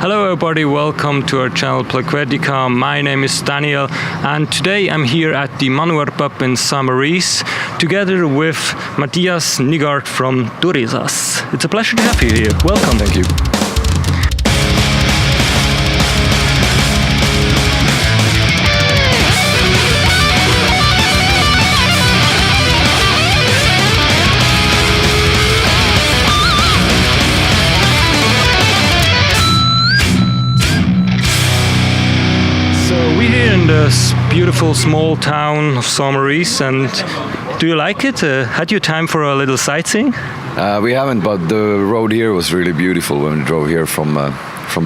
Hello everybody, welcome to our channel Plekvetica. My name is Daniel and today I'm here at the Manoir pub in Saint-Maurice together with Mathias Nygård from Turisas. It's a pleasure to have you here. Welcome. Thank you. This beautiful small town of Saint-Maurice, and do you like it? Had you time for a little sightseeing? We haven't, but the road here was really beautiful when we drove here from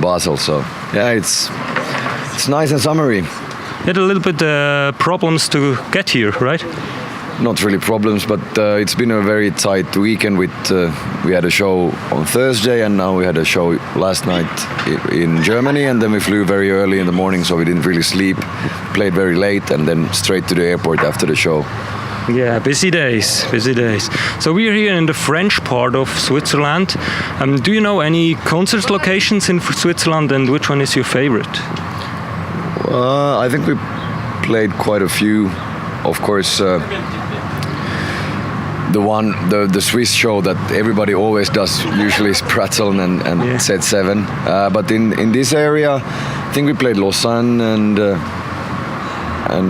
Basel. So yeah, it's nice and summery. You had a little bit problems to get here, right? Not really problems, but it's been a very tight weekend. We had a show on Thursday, and now we had a show last night in Germany, and then we flew very early in the morning, so we didn't really sleep. Played very late, and then straight to the airport after the show. Yeah, busy days, busy days. So we're here in the French part of Switzerland. Do you know any concert locations in Switzerland, and which one is your favorite? I think we played quite a few. Of course, the Swiss show that everybody always does usually is Pratteln and yeah. Z7. But in this area, I think we played Lausanne and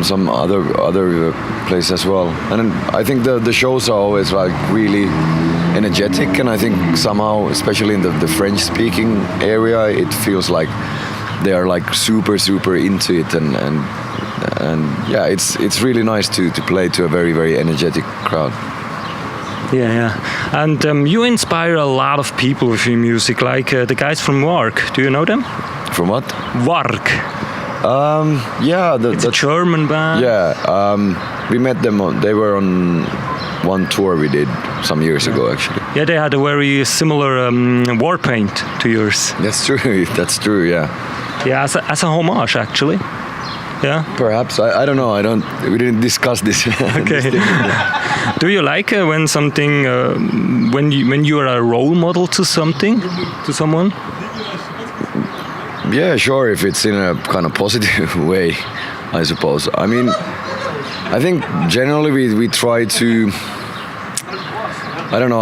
some other place as well. And I think the shows are always like really energetic, and I think somehow, especially in the French-speaking area, it feels like they are like super into it, and yeah, it's really nice to play to a very energetic crowd. Yeah. And you inspire a lot of people with your music, like the guys from Warg. Do you know them? From what? Warg. Yeah, it's a German band. Yeah, we met them. They were on one tour we did some years ago, actually. Yeah, they had a very similar war paint to yours. That's true. That's true. Yeah. Yeah, as a homage, actually. Yeah. Perhaps. I don't know. We didn't discuss this. Okay. Do you like when something when you are a role model to someone? Yeah, sure. If it's in a kind of positive way, I suppose. I mean, I think generally we try to. I don't know.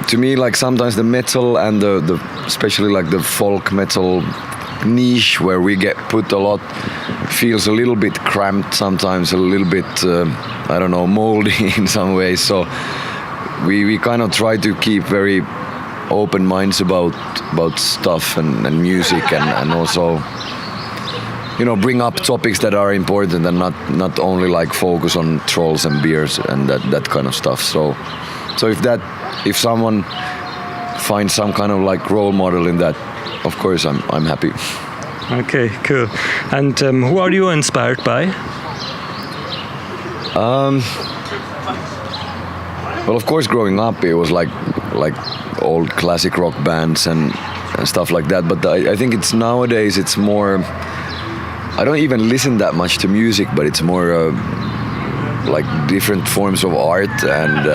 To me, like sometimes the metal and the especially like the folk metal niche where we get put a lot feels a little bit cramped sometimes, a little bit I don't know, moldy in some ways. So we kind of try to keep very open minds about stuff and music, and also, you know, bring up topics that are important and not only like focus on trolls and beers and that kind of stuff. So if someone finds some kind of like role model in that, of course I'm happy. Okay, cool. And who are you inspired by? Well, of course, growing up it was like old classic rock bands and stuff like that. But I think nowadays it's more. I don't even listen that much to music, but it's more like different forms of art and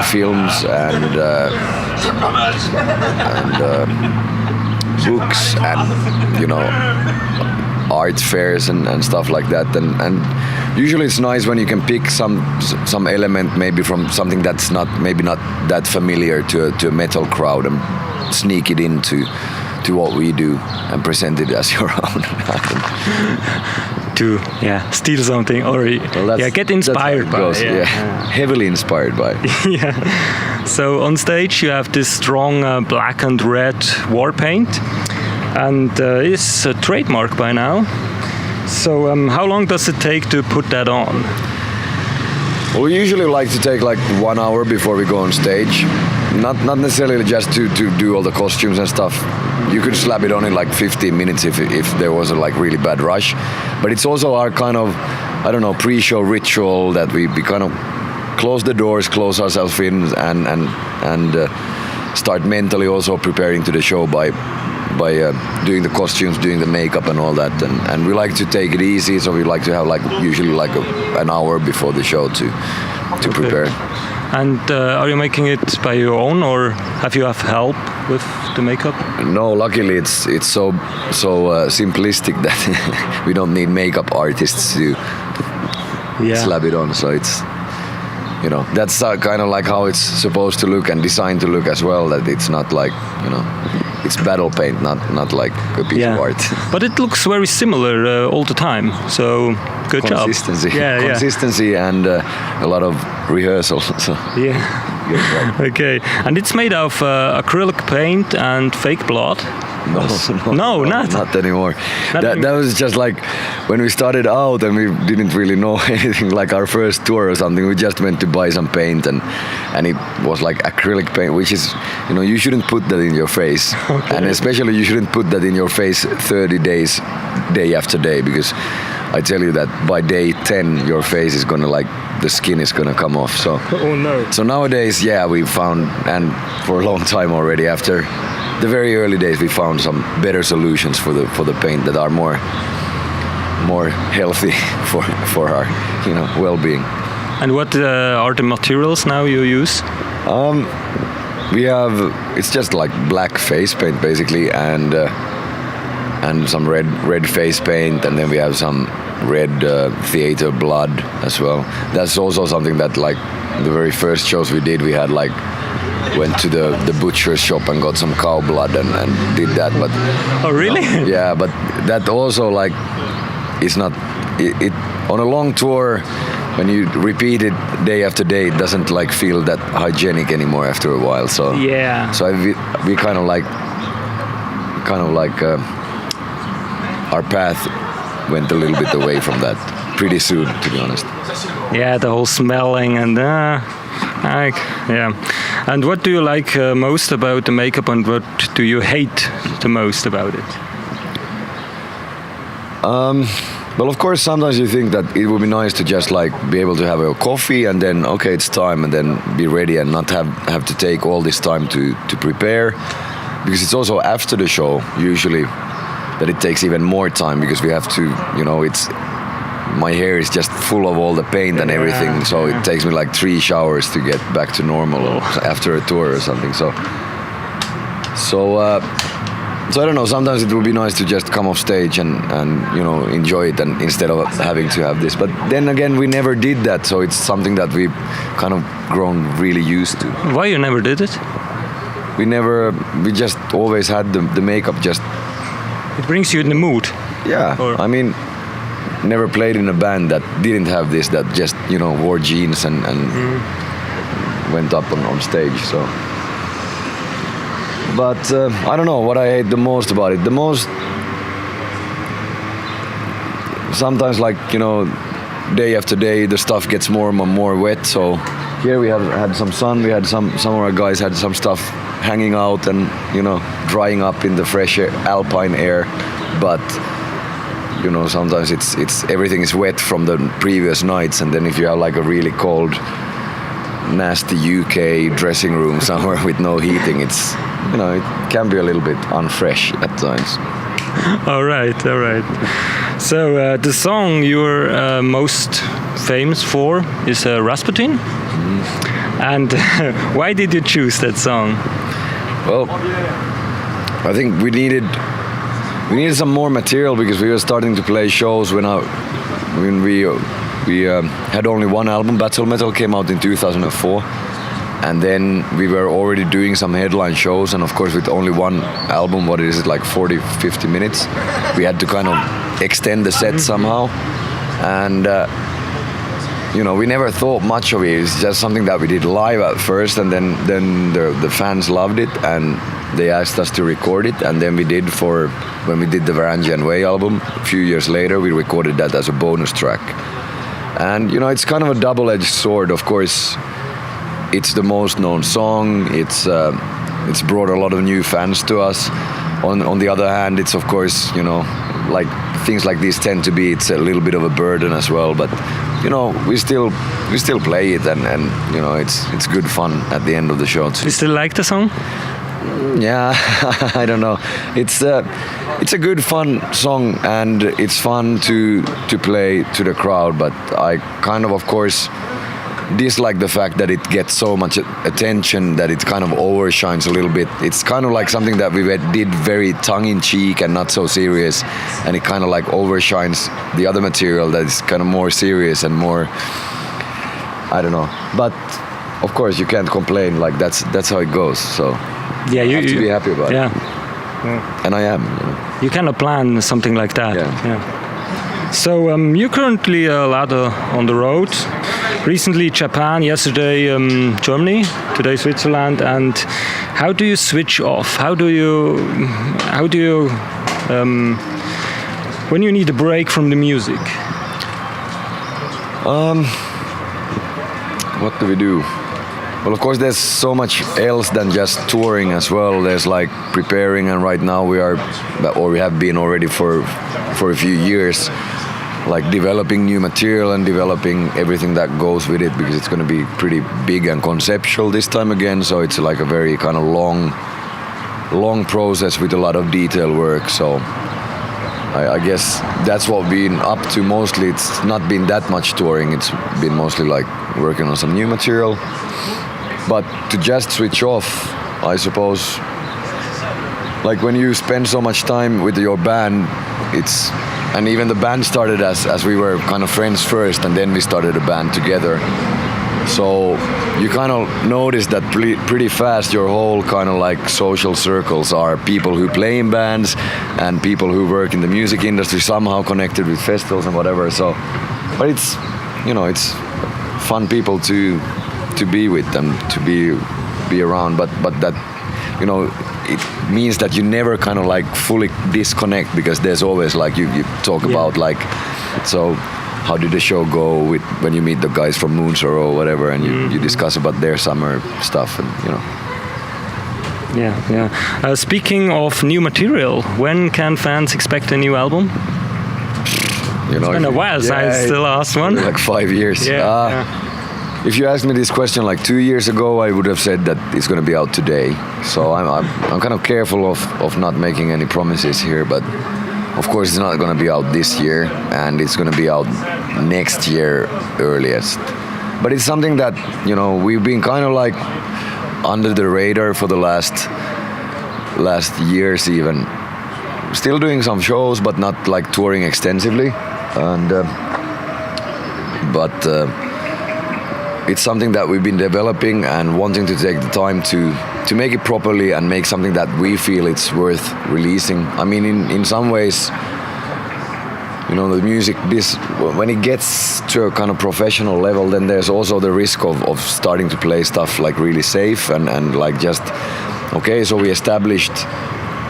films and books and, you know, art fairs and stuff like that, and usually it's nice when you can pick some element maybe from something that's not that familiar to a metal crowd and sneak it into what we do and present it as your own. To steal something or get inspired by. Heavily inspired by. Yeah. So on stage you have this strong black and red war paint, and it's a trademark by now. So how long does it take to put that on? Well, we usually like to take like 1 hour before we go on stage. Not necessarily just to do all the costumes and stuff. You could slap it on in like 15 minutes if there was a like really bad rush. But it's also our kind of, I don't know, pre-show ritual that we kind of close the doors, close ourselves in, and start mentally also preparing to the show by doing the costumes, doing the makeup and all that. And we like to take it easy, so we like to have like usually like an hour before the show to prepare. And are you making it by your own, or have you help with the makeup? No, luckily it's so simplistic that we don't need makeup artists to slap it on. So it's, you know, that's kind of like how it's supposed to look and designed to look as well. That it's not like, you know, it's battle paint, not like a piece of art. But it looks very similar all the time. So good job. Consistency and a lot of rehearsal. So. Yeah. Okay, and it's made of acrylic paint and fake blood. No, not anymore. That was just like when we started out and we didn't really know anything, like our first tour or something. We just went to buy some paint and it was like acrylic paint, which is, you know, you shouldn't put that in your face. Okay. And especially you shouldn't put that in your face 30 days, day after day, because I tell you that by day 10 your face is gonna, like, the skin is gonna come off. So oh no. So nowadays, we found, and for a long time already, after the very early days, we found some better solutions for the paint that are more healthy for our, you know, well-being. And what are the materials now you use? We have, it's just like black face paint basically, and some red face paint, and then we have some red theater blood as well. That's also something that, like, the very first shows we did, we had like went to the butcher shop and got some cow blood and did that. But oh really? Yeah, but that also, like, is not it on a long tour. When you repeat it day after day, it doesn't like feel that hygienic anymore after a while. So so we kind of like our path went a little bit away from that pretty soon, to be honest. Yeah, the whole smelling and And what do you like most about the makeup, and what do you hate the most about it? Well, of course, sometimes you think that it would be nice to just like be able to have a coffee and then, okay, it's time, and then be ready and not have to take all this time to prepare. Because it's also after the show, usually, that it takes even more time, because we have to, you know, my hair is just full of all the paint and everything, so it takes me like 3 showers to get back to normal after a tour or something. So I don't know, sometimes it would be nice to just come off stage and you know, enjoy it, and instead of having to have this. But then again, we never did that, so it's something that we've kind of grown really used to. Why you never did it? We just always had the makeup just... It brings you in the mood. Yeah, I mean, never played in a band that didn't have this, that just, you know, wore jeans and went up on stage, so... But I don't know what I hate the most about it. The most... Sometimes, like, you know, day after day, the stuff gets more and more wet, so... Here we have had some sun, we had some of our guys had some stuff hanging out and, you know, drying up in the fresh alpine air, but... You know, sometimes it's everything is wet from the previous nights, and then if you have like a really cold, nasty UK dressing room somewhere with no heating, it's, you know, it can be a little bit unfresh at times. All right. So the song you're most famous for is Rasputin. And why did you choose that song? Well, I think we needed some more material, because we were starting to play shows when we had only one album. Battle Metal came out in 2004, and then we were already doing some headline shows, and of course with only one album, what is it, like 40-50 minutes, we had to kind of extend the set somehow. And you know, we never thought much of it. It's just something that we did live at first, and then the fans loved it and they asked us to record it, and then we did when we did the Varangian Way album a few years later, we recorded that as a bonus track. And you know, it's kind of a double-edged sword. Of course, it's the most known song. It's brought a lot of new fans to us. On the other hand, it's, of course, you know, like things like this tend to be, it's a little bit of a burden as well. But you know, we still play it, and you know, it's good fun at the end of the show too. You still like the song? Yeah, I don't know. It's a good fun song, and it's fun to play to the crowd. But I kind of course, dislike the fact that it gets so much attention that it kind of overshines a little bit. It's kind of like something that we did very tongue-in-cheek and not so serious, and it kind of like overshines the other material that is kind of more serious and more, I don't know. But of course you can't complain, like that's how it goes. So yeah, you have to be happy about it. Yeah. And I am. You cannot plan something like that. Yeah. So you're currently a lot on the road. Recently Japan, yesterday Germany, today Switzerland. And how do you switch off? How do you when you need a break from the music? What do we do? Well, of course, there's so much else than just touring as well. There's like preparing, and right now we have been already for a few years, like developing new material and developing everything that goes with it, because it's going to be pretty big and conceptual this time again. So it's like a very kind of long process with a lot of detail work. So I guess that's what we've been up to mostly. It's not been that much touring. It's been mostly like working on some new material. But to just switch off, I suppose, like when you spend so much time with your band, and even the band started as we were kind of friends first, and then we started a band together. So you kind of notice that pretty fast your whole kind of like social circles are people who play in bands and people who work in the music industry, somehow connected with festivals and whatever. So, but it's fun people to be with them, to be around, but that, it means that you never kind of like fully disconnect, because there's always like you talk about like, so how did the show go when you meet the guys from Moons or whatever, and you discuss about their summer stuff, and Yeah. Speaking of new material, when can fans expect a new album? It's been a while since the last one. Like 5 years. If you asked me this question like 2 years ago, I would have said that it's going to be out today. So I'm kind of careful of not making any promises here, but of course it's not going to be out this year, and it's going to be out next year earliest. But it's something that, we've been kind of like under the radar for the last years even. Still doing some shows, but not like touring extensively. And it's something that we've been developing and wanting to take the time to make it properly and make something that we feel it's worth releasing. I mean, in some ways, the music, when it gets to a kind of professional level, then there's also the risk of starting to play stuff like really safe and like just, okay, so we established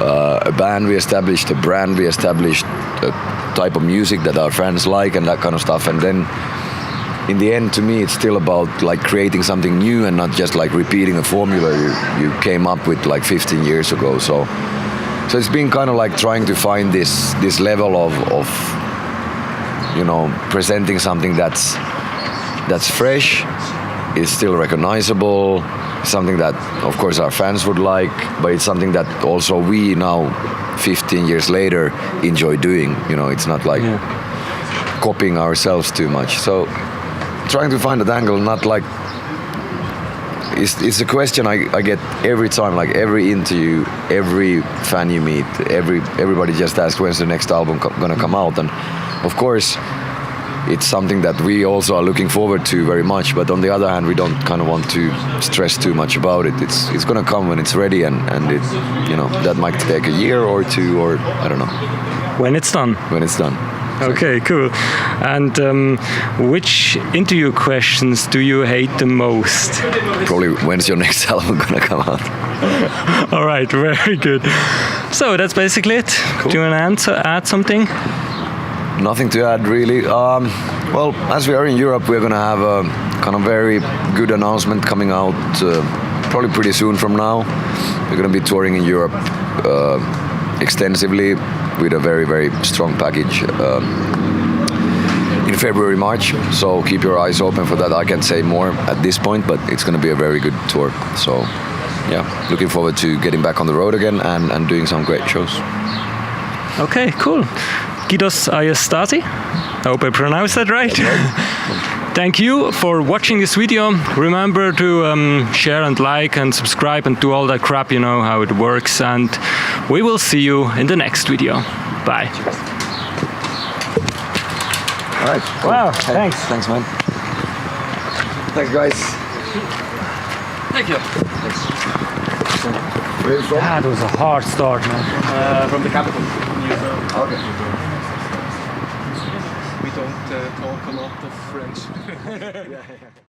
a band, we established a brand, we established a type of music that our fans like and that kind of stuff, and then in the end, to me, it's still about like creating something new and not just like repeating a formula you came up with like 15 years ago. So it's been kind of like trying to find this level of presenting something that's fresh, is still recognizable, something that of course our fans would like, but it's something that also we now 15 years later enjoy doing. It's not like copying ourselves too much. So trying to find that angle, not like it's a question I get every time, like every interview, every fan you meet, everybody just asks when's the next album gonna come out, and of course it's something that we also are looking forward to very much, but on the other hand we don't kind of want to stress too much about it. It's gonna come when it's ready, and it that might take a year or two, or I don't know. When it's done. Okay, cool. And which interview questions do you hate the most? Probably when's your next album gonna come out? All right, very good. So that's basically it. Cool. Do you want to add something? Nothing to add really. Well, as we are in Europe, we're gonna have a kind of very good announcement coming out probably pretty soon from now. We're gonna be touring in Europe extensively with a very, very strong package in February, March. So keep your eyes open for that. I can't say more at this point, but it's going to be a very good tour. So yeah, looking forward to getting back on the road again and doing some great shows. Okay, cool. Kiitos ajastasi. I hope I pronounced that right. Thank you for watching this video. Remember to share and like and subscribe and do all that crap, you know how it works. And we will see you in the next video. Bye. All right. Cool. Wow, Hey, thanks. Thanks, man. Thanks, guys. Thank you. Where are you from? That was a hard start, man. From the capital. Okay. We don't talk a lot of French. Yeah.